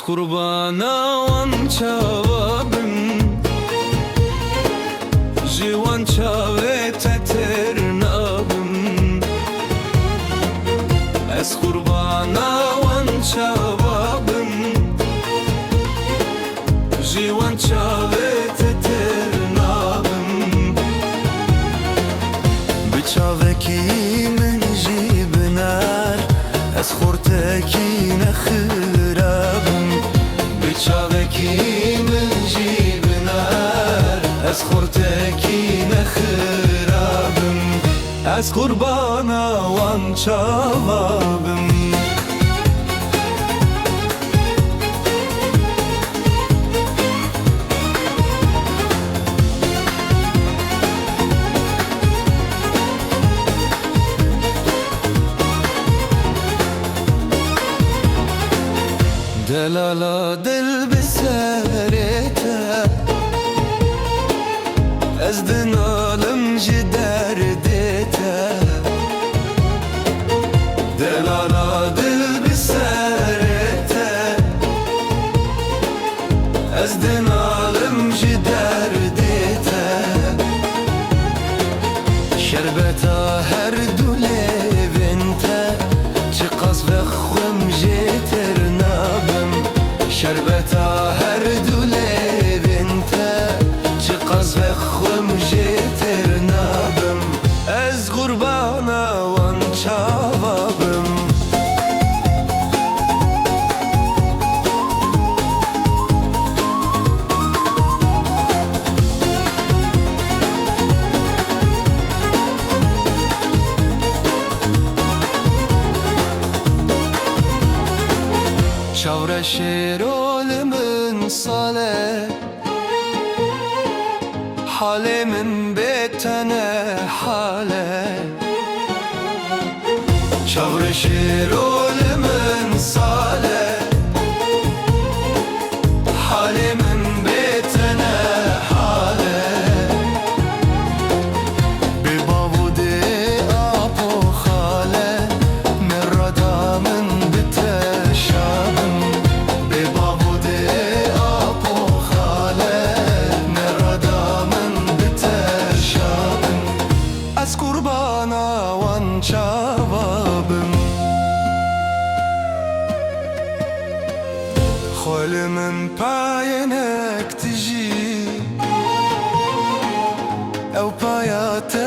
قربانا وان çavabım Jiwan çavete ternabım Ez qurbana wan çavabım Jiwan çavete ternabım Biçaveki min jibnar Ez xurteki nexirabım Biçaveki min jibnar Ez xurteki nexirabım Ez qurbana wan çavabım Delala dil biserete Ez dinalım ji derdete Delala dil biserete Ez dinalım ji derdete Şerbeta her dulevinte Çıqaz ve xum jeternabım Şerbeta her dulevinte Çıqaz ve xum jeternabım Ez qurbana wan çavabım Çavre şerolimin sale Halimin betene hale Çavre şerolimin sale Halimin betene hale Bir bavude apo hale Merradamın biteşabım Bir bavude apo hale Merradamın biteşabım Ez qurbana wan çavabım Xolimin payenek tiji Ew paya te